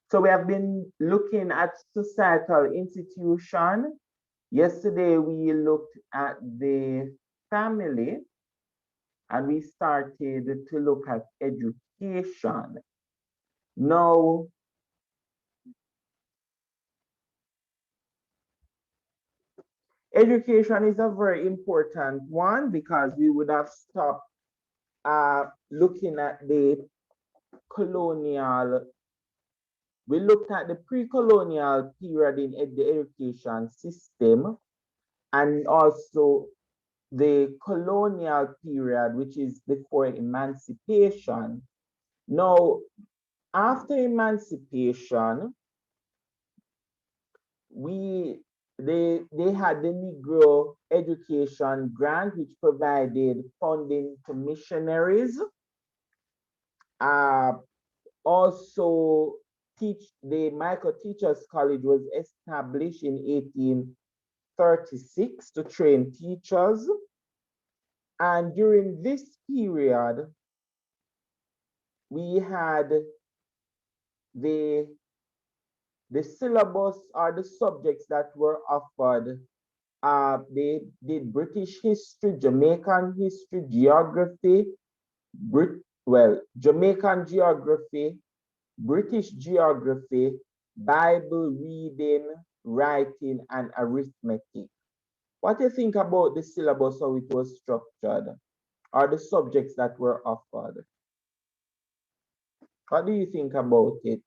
So we have been looking at societal institution. Yesterday we looked at the family and we started to look at education. Now, education is a very important one because we would have stopped looking at the colonial, we looked at the pre-colonial period in the education system and also the colonial period, which is before emancipation. Now, after emancipation, we they had the Negro Education Grant, which provided funding to missionaries. Uh, Also, the Michael Teachers College was established in 1836 to train teachers. And during this period, we had the the syllabus or the subjects that were offered. They did British history, Jamaican history, geography, Jamaican geography, British geography, Bible reading, writing, and arithmetic. What do you think about the syllabus, how it was structured, or the subjects that were offered? What do you think about it?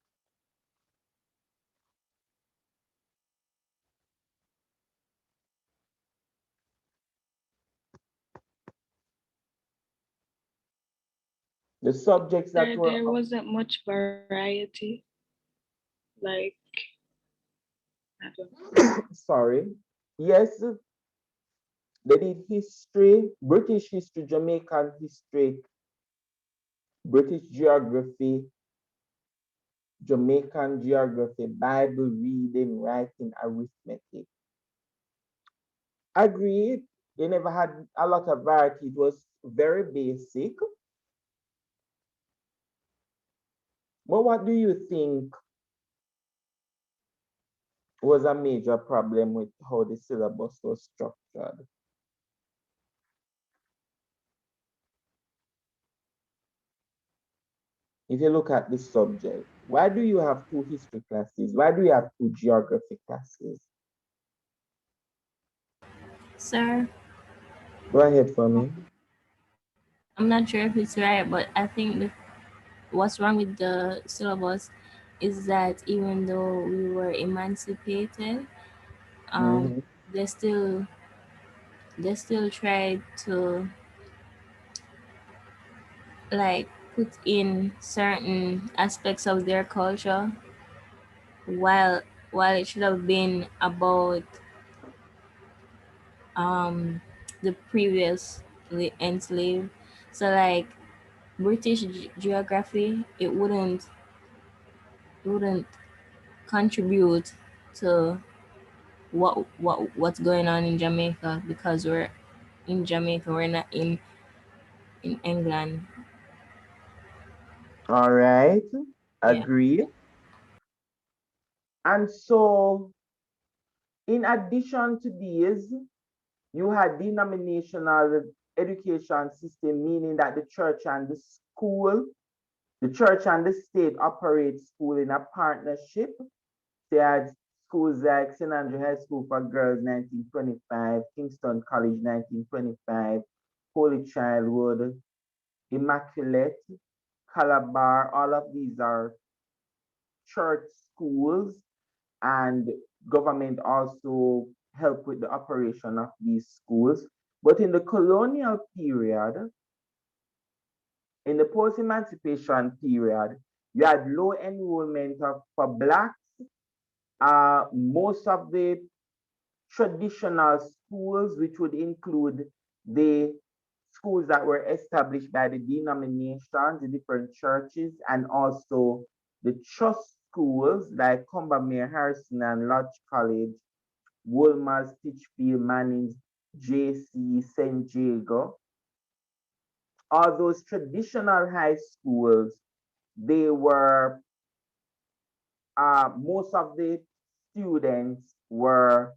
The subjects that were There wasn't much variety. Like, I don't know. sorry. Yes, they did history, British history, Jamaican history, British geography, Jamaican geography, Bible reading, writing, arithmetic. Agreed. They never had a lot of variety. It was very basic. But what do you think was a major problem with how the syllabus was structured? If you look at the subject, why do you have two history classes? Why do you have two geography classes? Sir, Go ahead for me. I'm not sure if it's right, but I think what's wrong with the syllabus is that even though we were emancipated, um, Mm-hmm. they still they still try to like put in certain aspects of their culture while it should have been about um the previously enslaved. So like British geography, it wouldn't contribute to what's going on in Jamaica because we're in Jamaica, we're not in England. All right. Yeah. Agree. And so, in addition to these, you had denominational education system, meaning that the church and the state operate school in a partnership. They had schools like St. Andrew High School for Girls 1925, Kingston College 1925, Holy Childhood, Immaculate, Calabar, all of these are church schools, and government also help with the operation of these schools. But in the colonial period, in the post-emancipation period, you had low enrollment for blacks. Most of the traditional schools, which would include the schools that were established by the denominations, the different churches, and also the trust schools like Combermere, Harrison, and Lodge College, Wolmer's, Titchfield, Manning's, JC, St. Jago. All those traditional high schools, they were most of the students were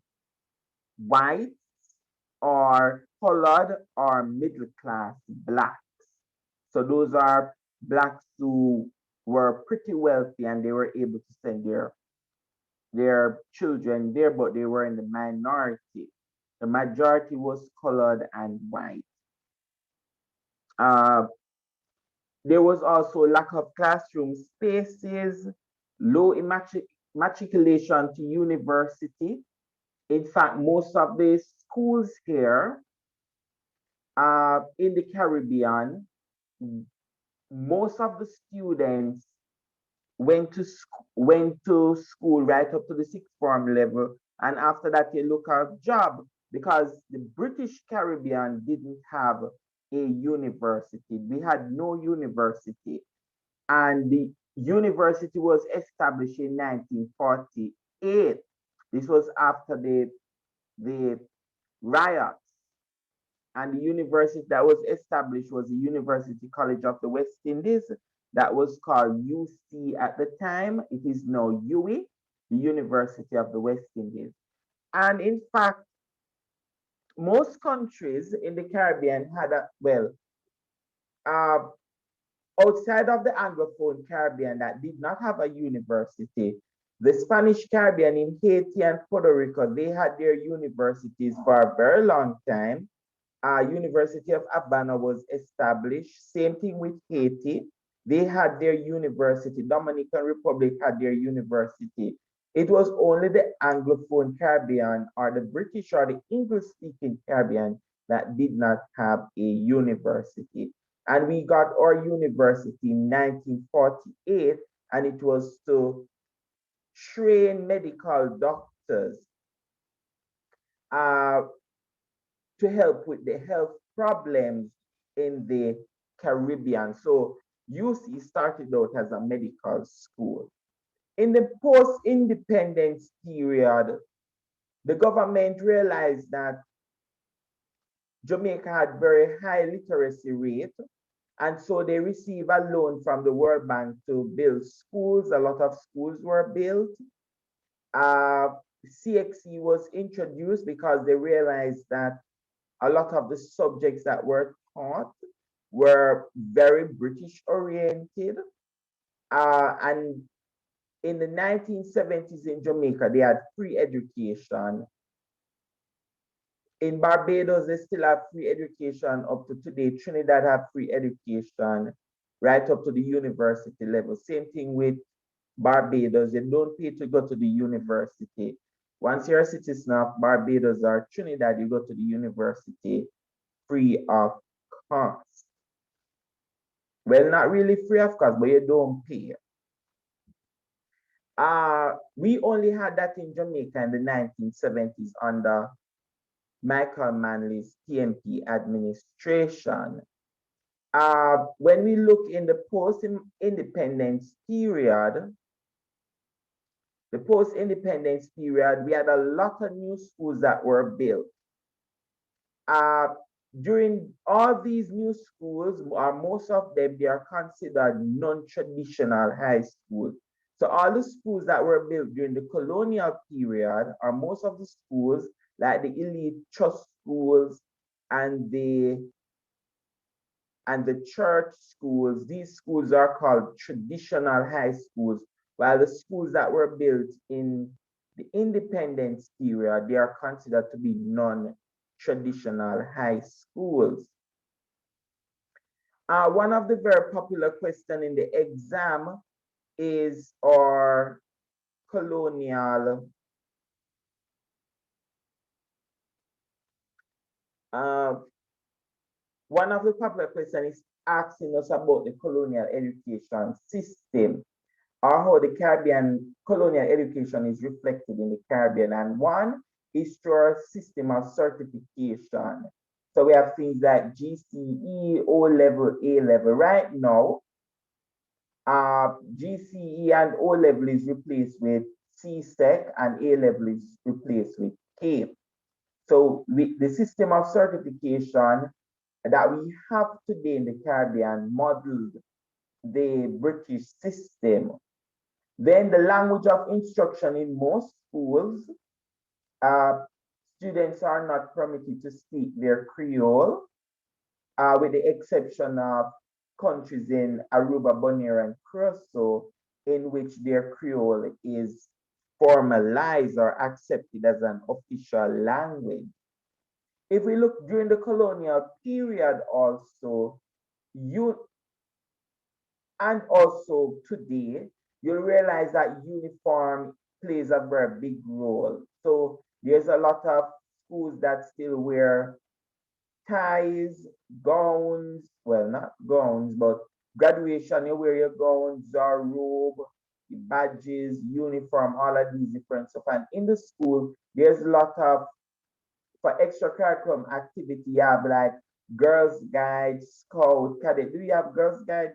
white or colored or middle class blacks. So those are blacks who were pretty wealthy and they were able to send their children there, but they were in the minority. The majority was colored and white. Uh, there was also lack of classroom spaces, low matriculation to university. In fact, most of the schools here in the Caribbean, most of the students went to school right up to the sixth form level, and after that they look at job because the British Caribbean didn't have a university. We had no university, and the university was established in 1948. This was after the riots, and the university that was established was the University College of the West Indies. That was called UC at the time. It is now UWI, the University of the West Indies. And in fact, most countries in the Caribbean had uh, outside of the Anglophone Caribbean that did not have a university. The Spanish Caribbean in Haiti and Puerto Rico, they had their universities for a very long time. University of Havana was established. Same thing with Haiti. They had their university. Dominican Republic had their university. It was only the Anglophone Caribbean or the British or the English-speaking Caribbean that did not have a university. And we got our university in 1948, and it was to train medical doctors uh, to help with the health problems in the Caribbean. So UC started out as a medical school. In the post-independence period, the government realized that Jamaica had very high literacy rate, and so they received a loan from the World Bank to build schools. A lot of schools were built. CXC was introduced because they realized that a lot of the subjects that were taught were very British oriented. And in the 1970s in Jamaica, they had free education. In Barbados, they still have free education up to today. Trinidad have free education right up to the university level. Same thing with Barbados. You don't pay to go to the university. Once you're a citizen of Barbados or Trinidad, you go to the university free of cost. Well, not really free of cost, but you don't pay. We only had that in Jamaica in the 1970s under Michael Manley's PMP administration. When we look in the post-independence period, we had a lot of new schools that were built. During all these new schools, or most of them, they are considered non-traditional high schools. So all the schools that were built during the colonial period, or most of the schools, like the elite trust schools and the church schools, these schools are called traditional high schools, while the schools that were built in the independence period, they are considered to be non-traditional high schools. One of the very popular questions in the exam is our colonial one of the popular questions is asking us about the colonial education system, or how the Caribbean colonial education is reflected in the Caribbean. And one is through our system of certification. So we have things like GCE, O level, A level. Right now, GCE and O level is replaced with CSEC, and A level is replaced with CAPE. So the system of certification that we have today in the Caribbean modeled the British system. Then the language of instruction in most schools, students are not permitted to speak their Creole, with the exception of countries in Aruba, Bonaire, and Curacao, in which their Creole is formalized or accepted as an official language. If we look during the colonial period also, you and also today, you'll realize that uniform plays a very big role. So there's a lot of schools that still wear ties, gowns, well, not gowns, but graduation, you wear your gowns, your robe, badges, uniform, all of these different stuff. And in the school, there's a lot of, for extracurriculum activity, you have like Girls Guide, Scout, Cadet. Do you have Girls Guide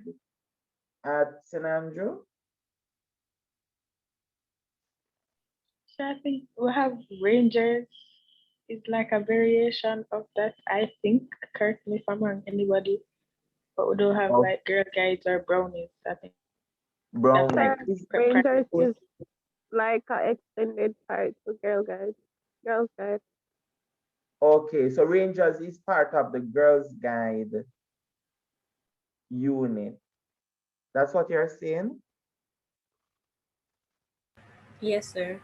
at St. Andrew? So I think we have Rangers. It's like a variation of that, I think. Correct me if I'm wrong, anybody. But we don't have Oh, like Girl Guides or Brownies. I think that's Brownie. like Sir, primary Rangers school. is like an extended part to Girl Guide. Girls Guide. Okay, so Rangers is part of the Girls Guide unit. That's what you're saying? Yes, sir.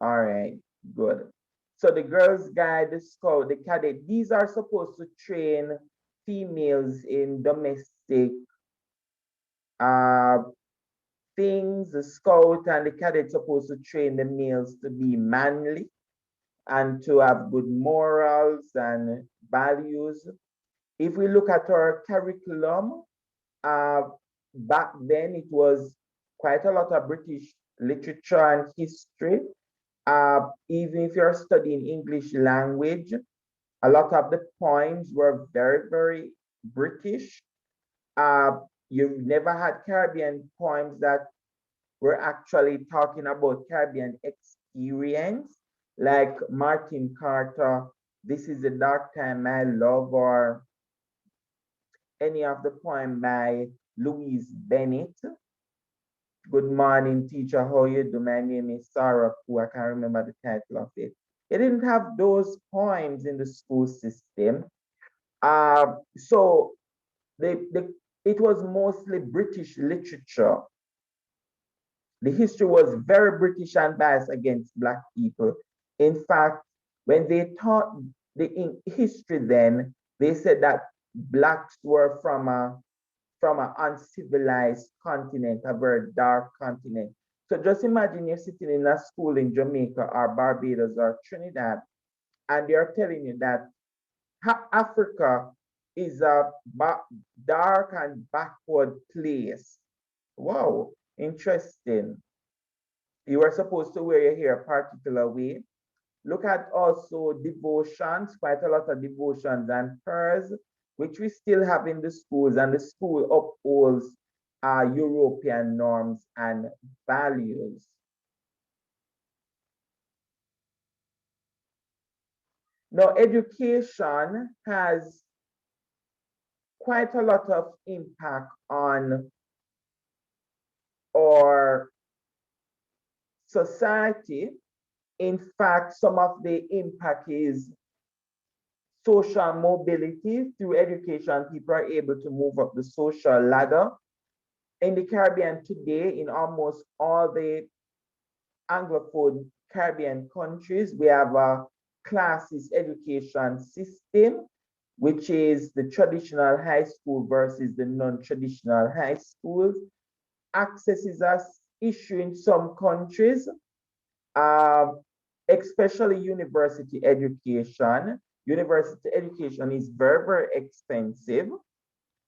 All right, good. So the Girls Guide, the Scout, the Cadet, these are supposed to train females in domestic uh, things. The Scout and the Cadet supposed to train the males to be manly and to have good morals and values. If we look at our curriculum, uh, back then it was quite a lot of British literature and history. Even if you're studying English language, a lot of the poems were very, very British. You never had Caribbean poems that were actually talking about Caribbean experience, like Martin Carter, This is the Dark Time, My Love, or any of the poem by Louise Bennett. Good morning, teacher. How you do? My name is Sarah Poo. I can't remember the title of it. They didn't have those poems in the school system. So it was mostly British literature. The history was very British and biased against Black people. In fact, when they taught the history then, they said that Blacks were from an uncivilized continent, a very dark continent. So just imagine you're sitting in a school in Jamaica or Barbados or Trinidad, and they're telling you that Africa is a dark and backward place. Wow, interesting. You were supposed to wear your hair a particular way. Look at also devotions, quite a lot of devotions and prayers, which we still have in the schools, and the school upholds European norms and values. Now, education has quite a lot of impact on our society. In fact, some of the impact is social mobility. Through education, people are able to move up the social ladder. In the Caribbean today, in almost all the Anglophone Caribbean countries, we have a classes education system, which is the traditional high school versus the non-traditional high schools. Access is an issue in some countries, especially university education. University education is very, very expensive.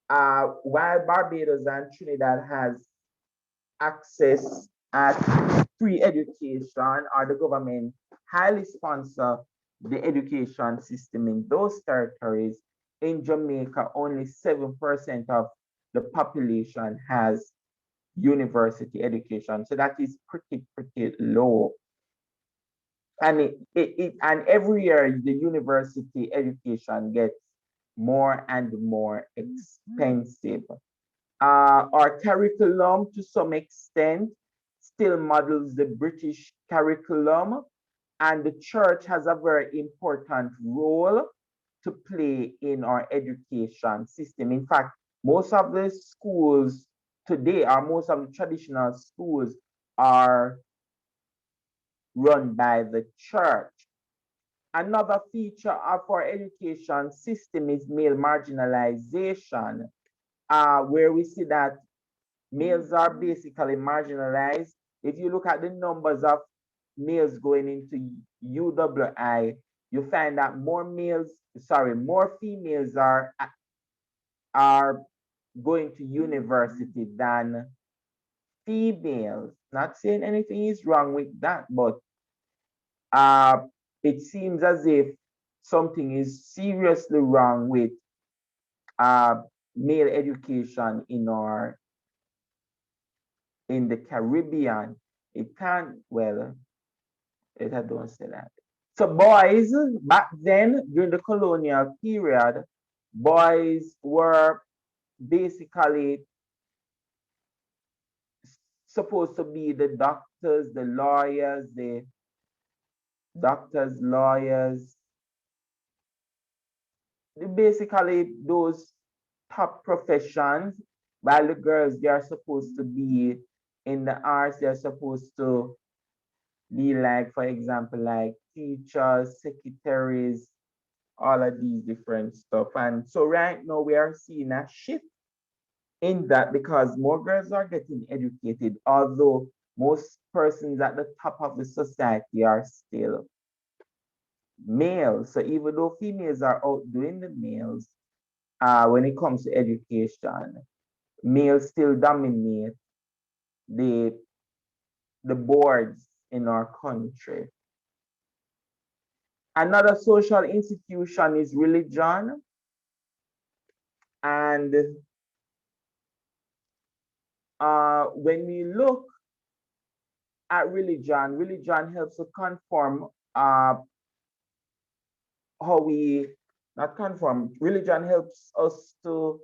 While Barbados and Trinidad has access at free education, or the government highly sponsor the education system in those territories. In Jamaica, only 7% of the population has university education. So that is pretty low. And and every year the university education gets more and more expensive. Our curriculum, to some extent, still models the British curriculum, and the church has a very important role to play in our education system. In fact, most of the schools today, or most of the traditional schools, are run by the church. Another feature of our education system is male marginalization, where we see that males are basically marginalized. If you look at the numbers of males going into UWI, you find that more females are going to university than females. Not saying anything is wrong with that, but it seems as if something is seriously wrong with male education in the Caribbean. It can't, well, I don't say that. So boys, back then, during the colonial period, boys were basically supposed to be the doctors, the lawyers, basically those top professions, while the girls, they are supposed to be in the arts, they're supposed to be like, for example, like teachers, secretaries, all of these different stuff. And so right now we are seeing a shift in that because more girls are getting educated, although most persons at the top of the society are still males. So even though females are outdoing the males, when it comes to education, males still dominate the boards in our country. Another social institution is religion. And when we look at religion, religion helps to conform religion helps us to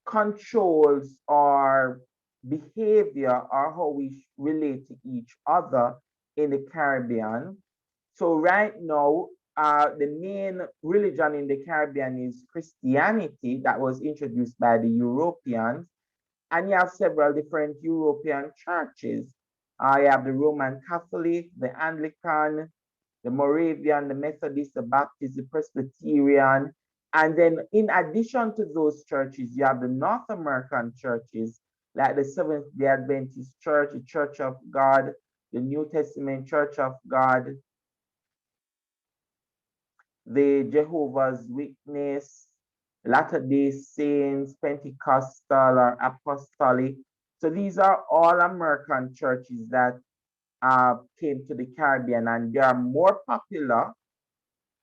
control our behavior or how we relate to each other in the Caribbean. So right now, the main religion in the Caribbean is Christianity that was introduced by the Europeans. And you have several different European churches. You have the Roman Catholic, the Anglican, the Moravian, the Methodist, the Baptist, the Presbyterian. And then in addition to those churches, you have the North American churches, like the Seventh-day Adventist Church, the Church of God, the New Testament Church of God, the Jehovah's Witness, Latter-day Saints, Pentecostal or Apostolic. So these are all American churches that came to the Caribbean, and they are more popular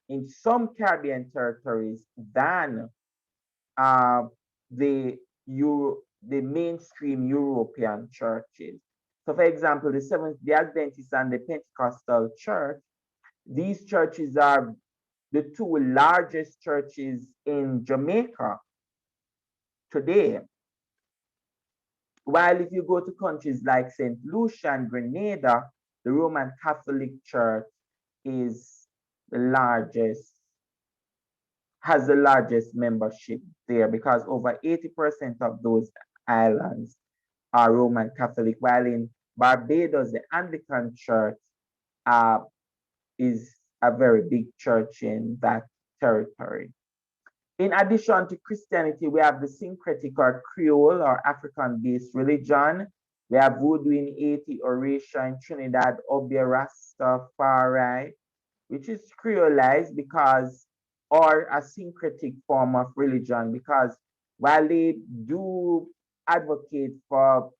in some Caribbean territories than the mainstream European churches. So for example, the Seventh-day Adventist and the Pentecostal church, these churches are the two largest churches in Jamaica today. While if you go to countries like St. Lucia and Grenada, the Roman Catholic Church is the largest, has the largest membership there because over 80% of those islands are Roman Catholic, while in Barbados, the Anglican Church is a very big church in that territory. In addition to Christianity, we have the syncretic or Creole or African-based religion. We have Voodoo in Haiti, Orisha in Trinidad, Obeah Rastafari, which is creolized because, or a syncretic form of religion, because while they do advocate for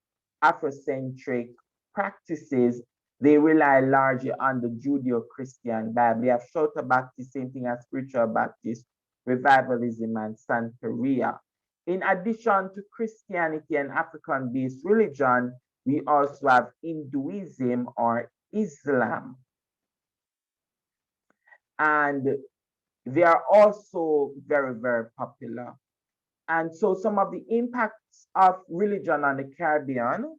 Afrocentric practices, they rely largely on the Judeo-Christian Bible. We have Shelter Baptist, same thing as Spiritual Baptist, Revivalism, and Santeria. In addition to Christianity and African-based religion, we also have Hinduism or Islam. And they are also very, very popular. And so some of the impacts of religion on the Caribbean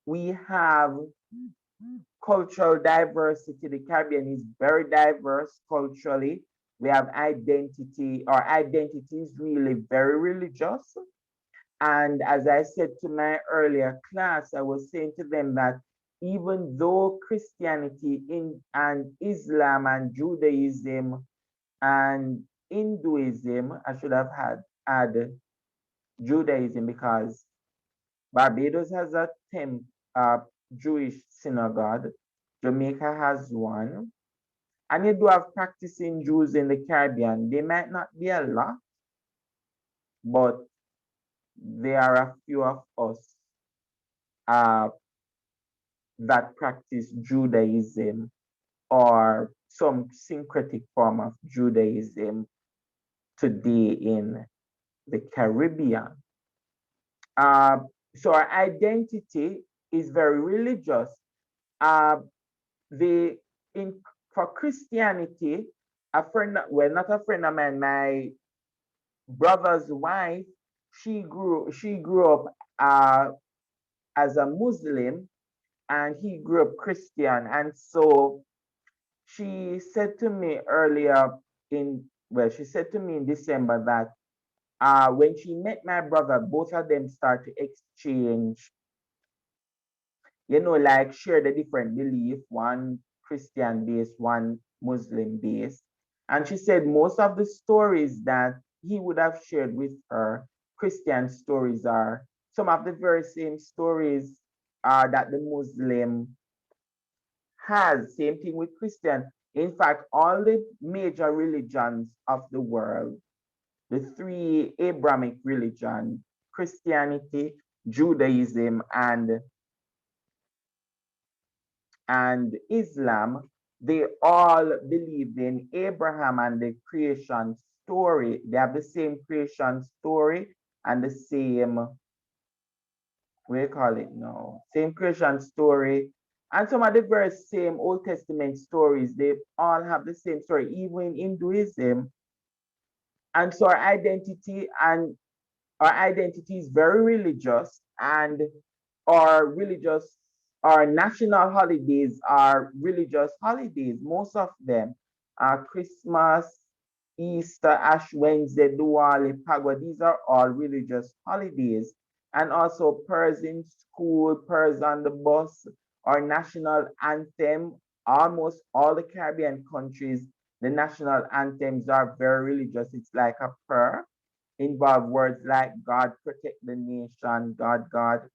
we have cultural diversity. The Caribbean is very diverse culturally. We have identity. Our identity is really very religious. And as I said to my earlier class, I was saying to them that even though Christianity and Islam and Judaism and Hinduism, I should have had Judaism because Barbados has a Jewish synagogue. Jamaica has one. And you do have practicing Jews in the Caribbean. They might not be a lot, but there are a few of us that practice Judaism or some syncretic form of Judaism today in the Caribbean. So our identity is very religious. For Christianity, not a friend of mine, my brother's wife, she grew up as a Muslim, and he grew up Christian. And so she said to me she said to me in December that when she met my brother, both of them start to exchange, like share the different belief, one Christian based, one Muslim based. And she said most of the stories that he would have shared with her, Christian stories, are some of the very same stories that the Muslim has. Same thing with Christian. In fact, all the major religions of the world, the three Abrahamic religions, Christianity, Judaism, and Islam, they all believe in Abraham and the creation story. They have the same creation story and the same, what do you call it now? Same creation story. And some of the very same Old Testament stories, they all have the same story, even in Hinduism. And so our identity is very religious, and our national holidays are religious holidays. Most of them are Christmas, Easter, Ash Wednesday, Diwali, Pagwa. These are all religious holidays. And also prayers in school, prayers on the bus, our national anthem. Almost all the Caribbean countries, the national anthems are very religious. It's like a prayer, involve words like God protect the nation, God, God.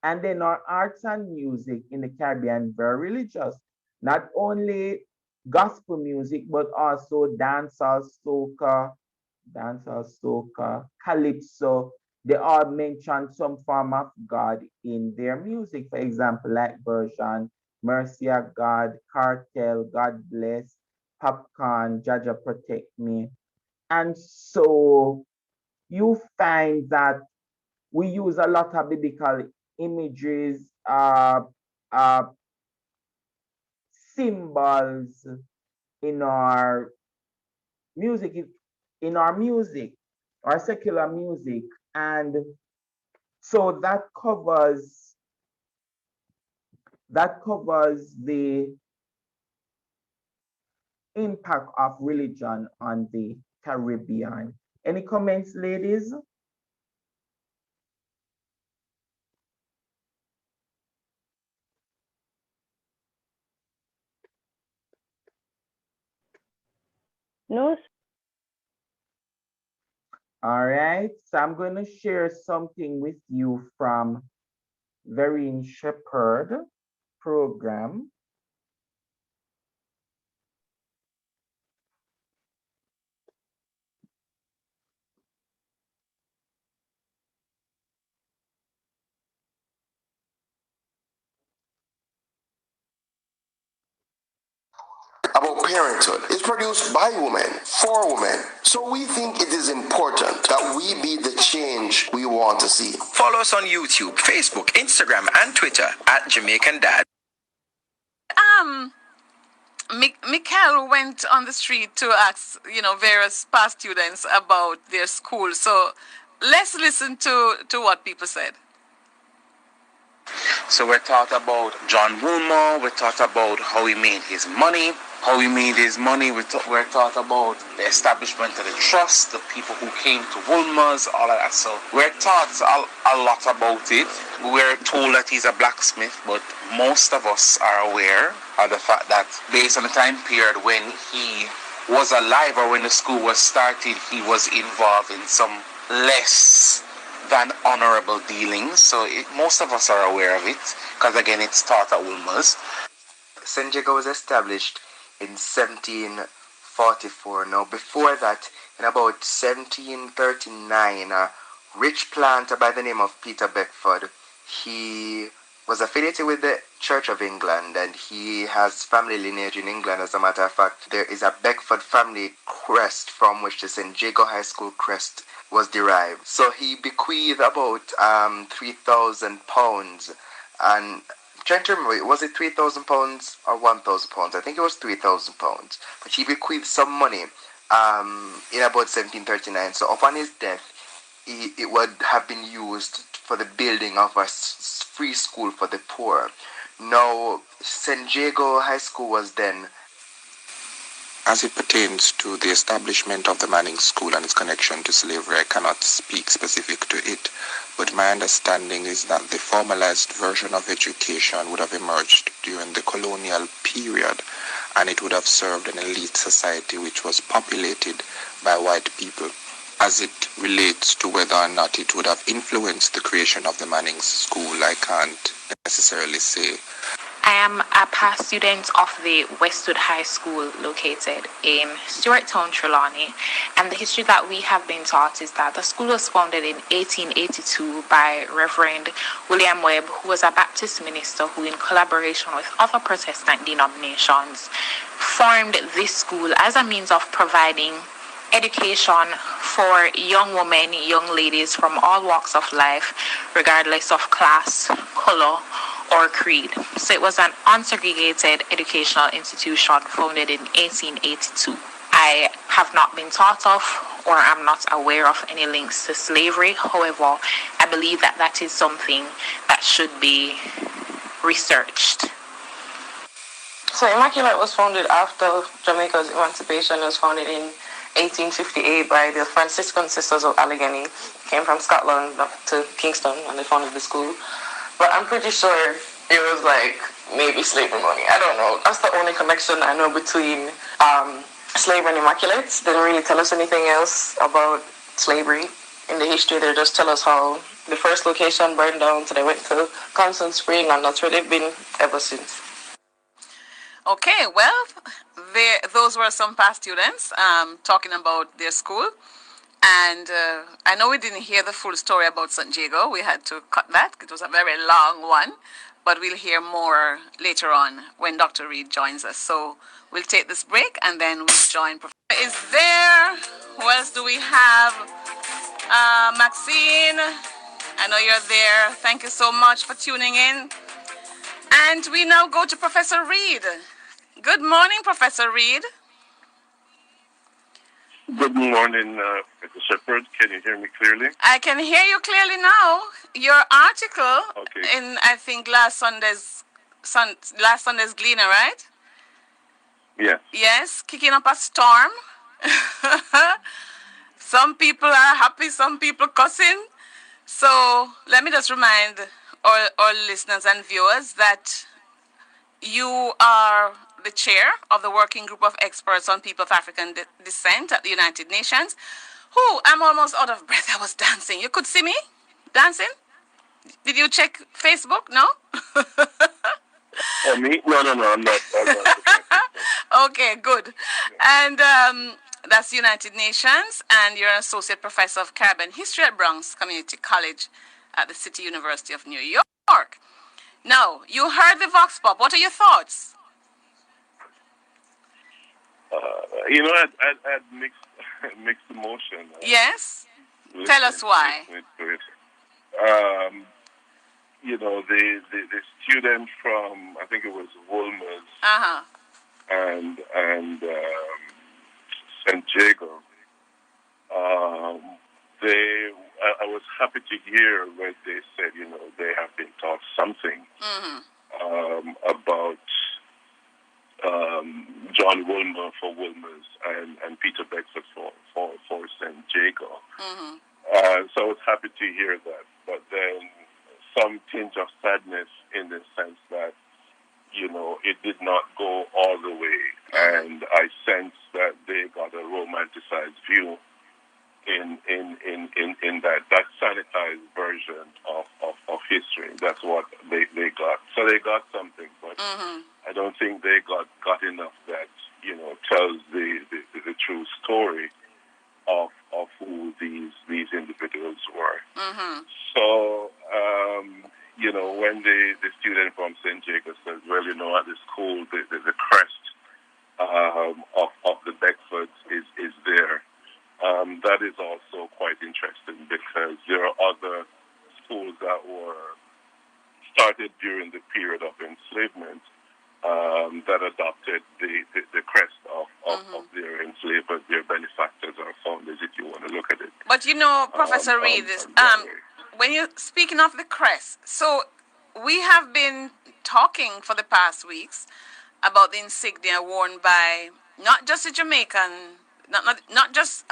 And then our arts and music in the Caribbean, very religious. Not only gospel music, but also dancehall, soca, calypso. They all mention some form of God in their music. For example, like version, Mercy of God, Cartel, God Bless, Popcorn, Jaja Protect Me. And so you find that we use a lot of biblical images, uh, symbols in our music, our secular music, and so that covers the impact of religion on the Caribbean. Any comments, ladies? No, All right, so I'm going to share something with you from Vereen Shepherd program. About parenthood is produced by women for women. So we think it is important that we be the change we want to see. Follow us on YouTube, Facebook, Instagram, and Twitter at Jamaican Dad. Mikhail went on the street to ask, various past students about their school. So let's listen to what people said. So we're taught about John Woolmer, we're taught about how he made his money. We're taught about the establishment of the trust, the people who came to Woolmer's, all of that. So we're taught a lot about it. We're told that he's a blacksmith, but most of us are aware of the fact that based on the time period when he was alive or when the school was started, he was involved in some less than honorable dealings. So most of us are aware of it because, again, it's taught at Woolmer's. St. Jago was established in 1744. Now, before that, in about 1739, a rich planter by the name of Peter Beckford, he was affiliated with the Church of England, and he has family lineage in England. As a matter of fact, there is a Beckford family crest from which the St. Jago High School crest was derived. So he bequeathed about £3,000, and trying to remember, was it £3,000 or £1,000? I think it was £3,000. But he bequeathed some money in about 1739. So upon his death, it would have been used for the building of a free school for the poor. Now, St. Jago High School was then, as it pertains to the establishment of the Manning School and its connection to slavery, I cannot speak specific to it, but my understanding is that the formalized version of education would have emerged during the colonial period, and it would have served an elite society which was populated by white people. As it relates to whether or not it would have influenced the creation of the Manning School, I can't necessarily say. I am a past student of the Westwood High School located in Stewarttown, Trelawney, and the history that we have been taught is that the school was founded in 1882 by Reverend William Webb, who was a Baptist minister who, in collaboration with other Protestant denominations, formed this school as a means of providing education for young women, young ladies from all walks of life, regardless of class, color, or creed. So it was an unsegregated educational institution founded in 1882. I have not been taught of or am not aware of any links to slavery. However, I believe that that is something that should be researched. So Immaculate was founded after Jamaica's emancipation. It was founded in 1858 by the Franciscan Sisters of Allegheny. Came from Scotland to Kingston and they founded the school. But I'm pretty sure it was like maybe slavery money. I don't know. That's the only connection I know between slavery and Immaculates. They didn't really tell us anything else about slavery in the history. They just tell us how the first location burned down, so they went to Constant Spring, and that's where they've been ever since. Okay, well, those were some past students talking about their school. And I know we didn't hear the full story about St. Jago. We had to cut that. It was a very long one. But we'll hear more later on when Dr. Reed joins us. So we'll take this break and then we'll join. Is there? Who else do we have? Maxine, I know you're there. Thank you so much for tuning in. And we now go to Professor Reed. Good morning, Professor Reed. Good morning, Mr. Shepherd. Can you hear me clearly? I can hear you clearly now. Your article in, I think, last Sunday's Gleaner, right? Yes. Yes, kicking up a storm. Some people are happy, some people cussing. So let me just remind all listeners and viewers that you are the chair of the Working Group of Experts on People of African Descent at the United Nations. I'm almost out of breath. I was dancing. You could see me dancing? Did you check Facebook? No? Oh, me? No, I'm not. Okay, good. And that's United Nations, and you're an associate professor of Caribbean history at Bronx Community College at the City University of New York. Now, you heard the Vox Pop. What are your thoughts? I had mixed emotion. Yes? Tell us why. The student from, I think it was Woolmer's and St. Jago, I was happy to hear when they said, they have been taught something about John Woolmer for Woolmer's and Peter Beckford for St. Jago. So I was happy to hear that. But then some tinge of sadness in the sense that, it did not go all the way. And I sense that they got a romanticized view in that sanitized version of history. That's what they got. So they got something, but I don't think they got enough that, tells the true story of who these individuals were. So, when the student from St. Jago says, well, at the school, the crest of the Beckfords is there. That is also quite interesting because there are other schools that were started during the period of enslavement that adopted the crest of their enslavers, their benefactors or founders, if you want to look at it. But Professor Reed, when you're speaking of the crest, so we have been talking for the past weeks about the insignia worn by not just a Jamaican, not just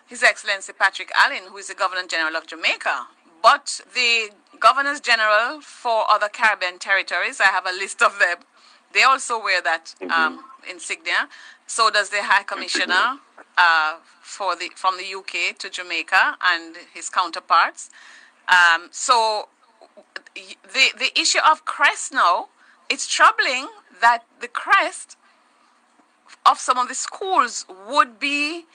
His Excellency Patrick Allen, who is the Governor General of Jamaica, but the Governors General for other Caribbean territories. I have a list of them. They also wear that insignia. So does the High Commissioner from the UK to Jamaica and his counterparts. So the issue of crest now, it's troubling that the crest of some of the schools would be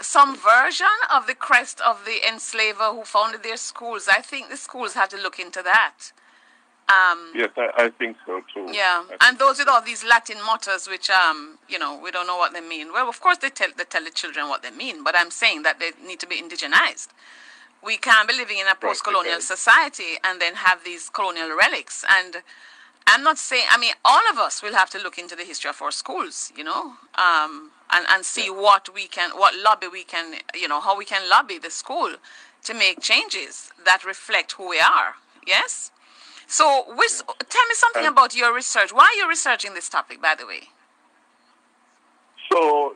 some version of the crest of the enslaver who founded their schools. I think the schools have to look into that. Yes, I think so too. Yeah, and those with all these Latin mottos, which we don't know what they mean. Well, of course they tell the children what they mean, but I'm saying that they need to be indigenized. We can't be living in a post-colonial society and then have these colonial relics. And I'm not saying, all of us will have to look into the history of our schools, and see what lobby we can, how we can lobby the school to make changes that reflect who we are. Yes? So, tell me something about your research. Why are you researching this topic, by the way? So,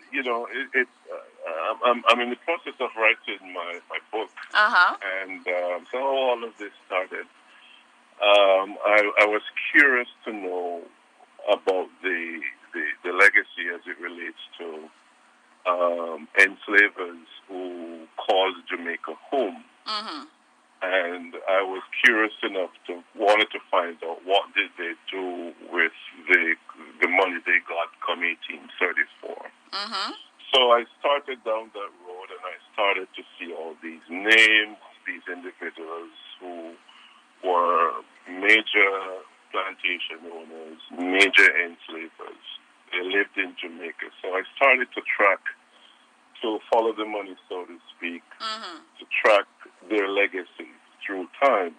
I'm in the process of writing my book. And so all of this started. I was curious to know about the legacy as it relates to enslavers who called Jamaica home. And I was curious enough wanted to find out what did they do with the money they got come 1834. So I started down that road and I started to see all these names, these individuals who were major plantation owners, major enslavers. They lived in Jamaica. So I started to follow the money, so to speak, to track their legacy through time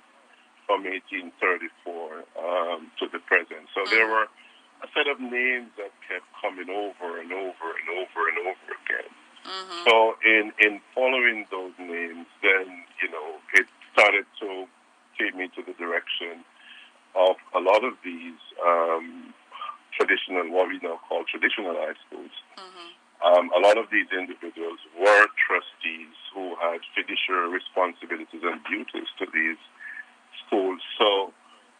from 1834 to the present. So there were a set of names that kept coming over and over and over and over again. So in following those names, then, it started to take me to the direction of a lot of these what we now call traditional high schools. A lot of these individuals were trustees who had fiduciary responsibilities and duties to these schools. So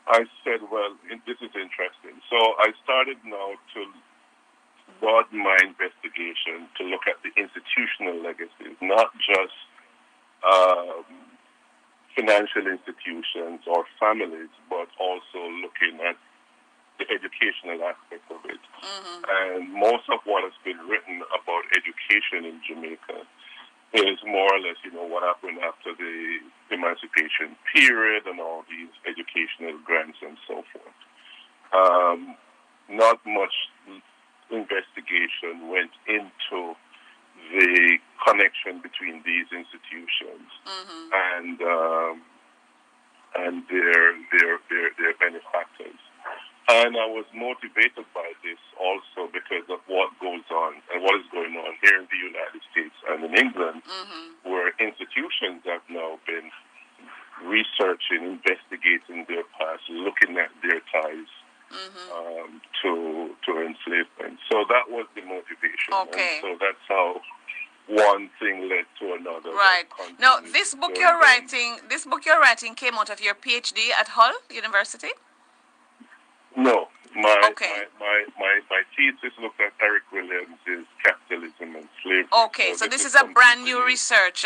I said, well, this is interesting. So I started now to broaden my investigation to look at the institutional legacies, not just financial institutions or families, but also looking at the educational aspect of it. And most of what has been written about education in Jamaica is more or less, what happened after the emancipation period and all these educational grants and so forth. Not much investigation went into the connection between these institutions and their benefactors. And I was motivated by this also because of what goes on and what is going on here in the United States and in England, where institutions have now investigating their past, looking at their ties to enslavement. So that was the motivation. Okay. And so that's how one thing led to another. Right. Now, this book you're writing came out of your PhD at Hull University? No. My thesis looked at Eric Williams' Capitalism and Slavery. Okay, so this is a brand new research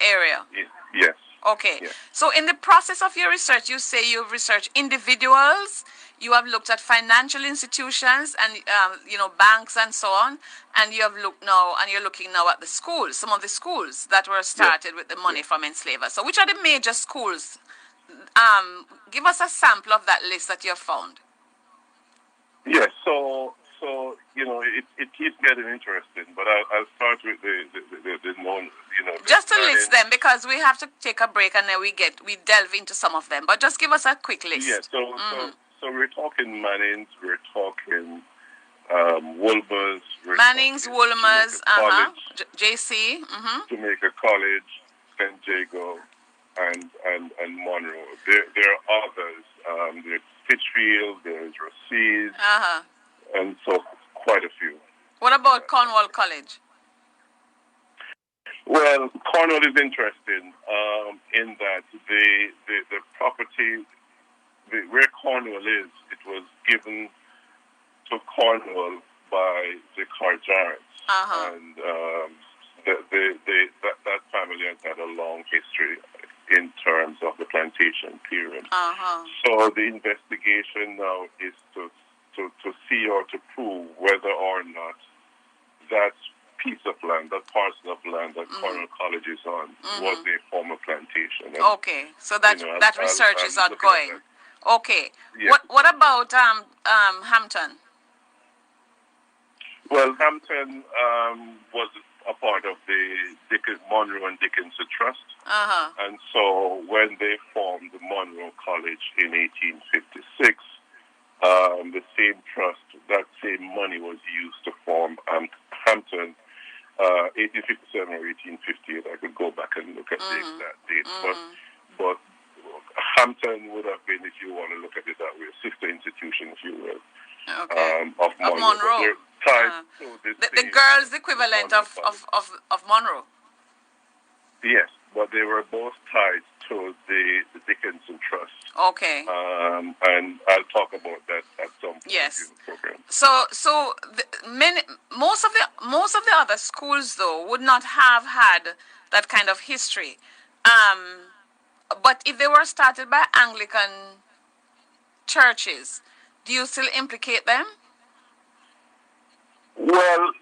area. Yes. Okay. Yes. So in the process of your research, you say you've researched individuals, you have looked at financial institutions and banks and so on, and you have looked now, and you're looking now at the schools, some of the schools that were started with the money from enslavers. So which are the major schools? Give us a sample of that list that you have found. Yes. So it keeps getting interesting, but I'll start with the known. Just to list them, because we have to take a break and then we delve into some of them. But just give us a quick list. Yeah. So we're talking Mannings, we're talking Wolmer's. Mannings, Wolmer's, JC, Jamaica College, St. Jago, and Monroe. There are others. There's Fitchfield, there's Racine, and so quite a few. What about Cornwall College? Well, Cornwall is interesting in that the property, where Cornwall is, it was given to Cornwall by the Carjarats, and that family has had a long history in terms of the plantation period. So the investigation now is to see or to prove whether or not that piece of land, that parcel of land that Cornwall College is on, was a former plantation. And, okay, so that research is ongoing. Okay. Yes. What about Hampton? Well, Hampton was a part of the Monroe and Dickinson Trust. And so when they formed the Monroe College in 1856, the same trust, that same money was used to form Hampton, 1857 or 1858. I could go back and look at the exact dates. But Hampton would have been, if you want to look at it that way, a sister institution, if you will, of Monroe. The girls' equivalent of Monroe. Yes, but they were both tied to the Dickinson Trust. Okay. And I'll talk about that at some point in the program. So most of the other schools though would not have had that kind of history. But if they were started by Anglican churches, do you still implicate them? Well,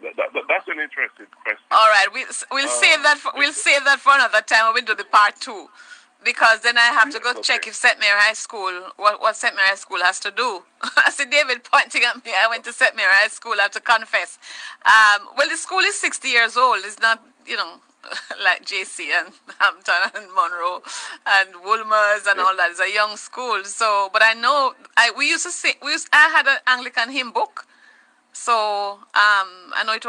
that's an interesting question. All right, we'll save that for another time when we do the part 2, because then I have to go check if St. Mary High School, what St. Mary High School has to do. I see David pointing at me. I went to St. Mary High School. I have to confess. Well, the school is 60 years old. It's not, like JC and Hampton and Monroe and Wolmer's and all that. It's a young school. So, but I know we used to sing. I had an Anglican hymn book. So I know it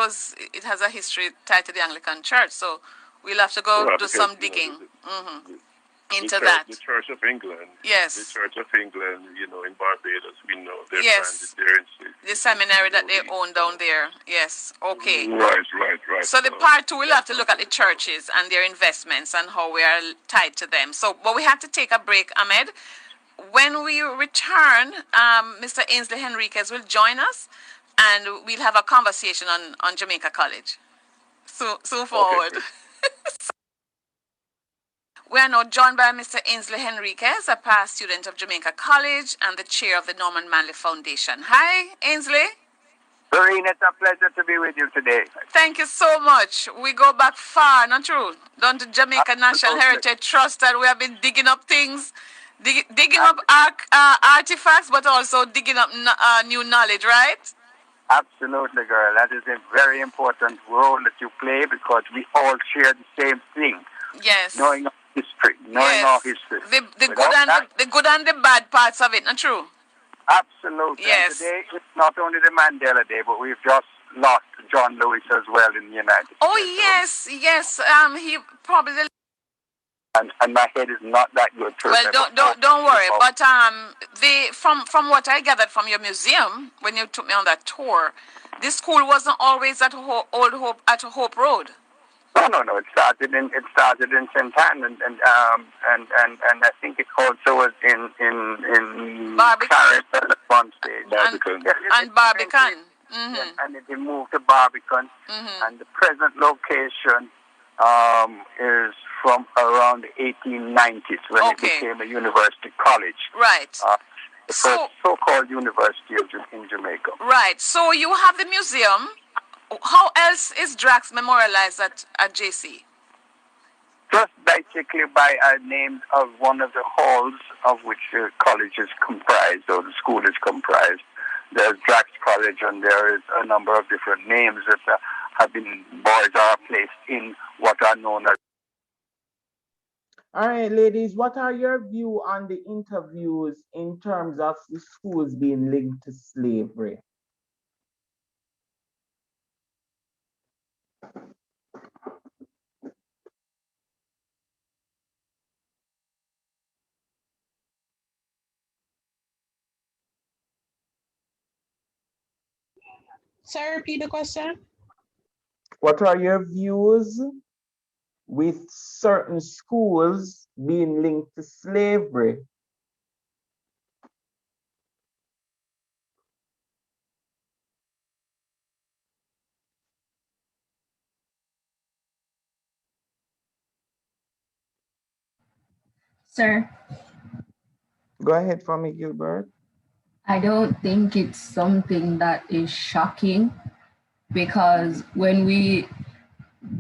has a history tied to the Anglican Church. So we'll have to go do some digging into that. The Church of England. Yes. The Church of England, in Barbados, we know they're planted there. The seminary that they own down there. Yes. Okay. Right. So the part 2, we'll have to look at the churches and their investments and how we are tied to them. So, but we have to take a break, Ahmed. When we return, Mr. Ainsley Henriquez will join us, and we'll have a conversation on Jamaica College. So forward. Okay. We are now joined by Mr. Ainsley Henriquez, a past student of Jamaica College and the chair of the Norman Manley Foundation. Hi, Ainsley. Doreen, it's a pleasure to be with you today. Thank you so much. We go back far, not true? Down to Jamaica National Heritage Trust, and we have been digging up things, digging up artifacts, but also digging up new knowledge, right? Absolutely, girl. That is a very important role that you play, because we all share the same thing. Yes. Knowing our history. Knowing our history. The good and the bad parts of it, not true? Absolutely. Yes. And today, it's not only the Mandela Day, but we've just lost John Lewis as well in the United States. Oh, yes. He probably and my head is not that good to Well, remember. don't worry. But from what I gathered from your museum when you took me on that tour, this school wasn't always at Old Hope at Hope Road. No. It started in St. Anne, and I think it also was in Barbican. Claret at one stage. Barbican. And Barbican. Yes, and it moved to Barbican, and the present location is from around the 1890s when it became a university college. Right. The first so-called university in Jamaica. Right. So you have the museum. How else is Drax memorialized at JC? Just basically by a name of one of the halls of which the college is comprised, or the school is comprised. There's Drax College, and there is a number of different names that have been boys are placed in what are known as. All right, ladies, what are your views on the interviews in terms of the schools being linked to slavery? Sir, repeat the question. What are your views with certain schools being linked to slavery? Sir? Go ahead for me, Gilbert. I don't think it's something that is shocking, because when we,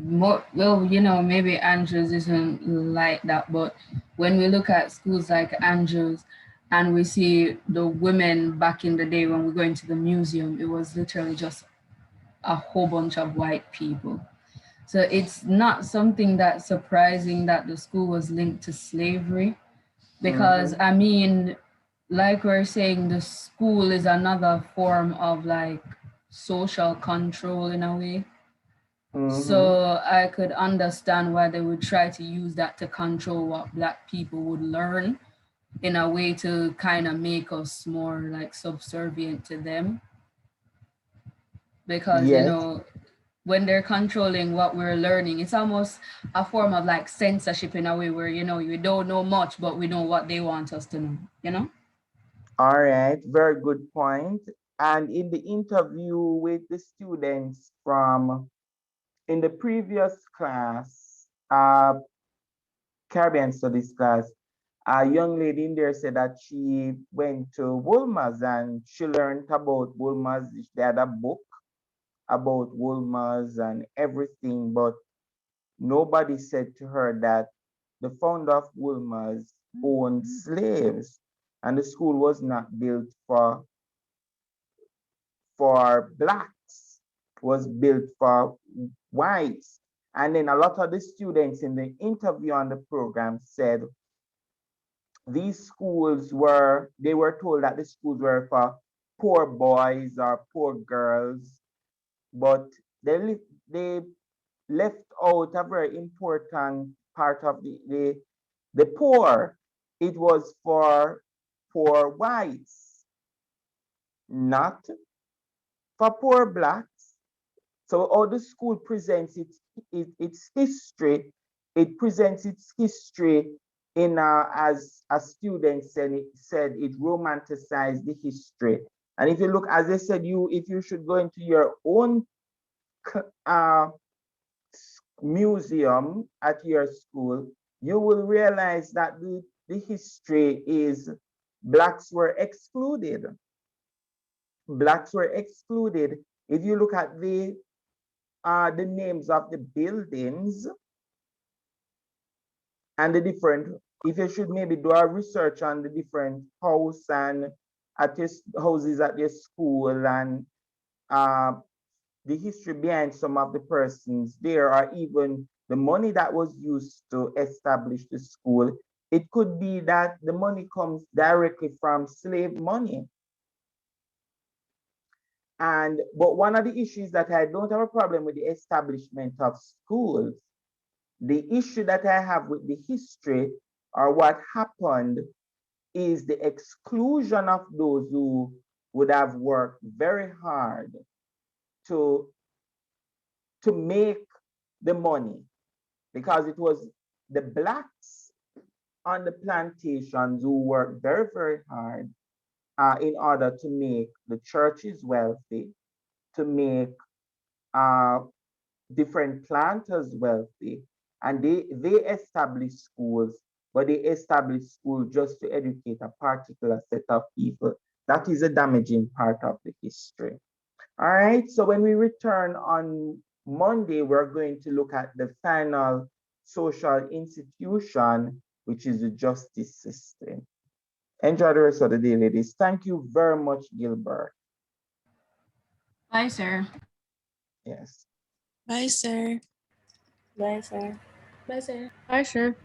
well, you know, maybe Andrews isn't like that, but when we look at schools like Andrews and we see the women back in the day when we go into the museum, it was literally just a whole bunch of white people. So it's not something that's surprising that the school was linked to slavery, because I mean, like we're saying, the school is another form of like social control in a way. So I could understand why they would try to use that to control what Black people would learn, in a way to kind of make us more like subservient to them. Because, you know, when they're controlling what we're learning, it's almost a form of like censorship in a way where, you know, you don't know much, but we know what they want us to know, you know? All right, very good point. And in the interview with the students from, in the previous class, Caribbean Studies class, a young lady in there said that she went to Wolmer's and she learned about Wolmer's. They had a book about Wolmer's and everything, but nobody said to her that the founder of Wolmer's owned slaves, and the school was not built for Blacks, was built for whites. And then a lot of the students in the interview on the program said these schools were, they were told that the schools were for poor boys or poor girls, but they left out a very important part of the poor. It was for poor whites, not for poor Blacks. So how the school presents its history, it presents its history in as a student said, it romanticized the history. And if you look, as I said, if you should go into your own museum at your school, you will realize that the history is Blacks were excluded. Blacks were excluded. If you look at the names of the buildings and the different, if you should maybe do a research on the different house and houses at your school and the history behind some of the persons there, or even the money that was used to establish the school, it could be that the money comes directly from slave money. But one of the issues that I don't have a problem with the establishment of schools, The issue that I have with the history or what happened is the exclusion of those who would have worked very hard to make the money, because it was the blacks on the plantations who worked very, very hard in order to make the churches wealthy, to make different planters wealthy, and they established schools, but they established schools just to educate a particular set of people. That is a damaging part of the history. All right, so when we return on Monday, we're going to look at the final social institution, which is the justice system. Enjoy the rest of the day, ladies. Thank you very much, Gilbert. Bye, sir. Yes. Bye, sir. Bye, sir. Bye, sir. Bye, sure.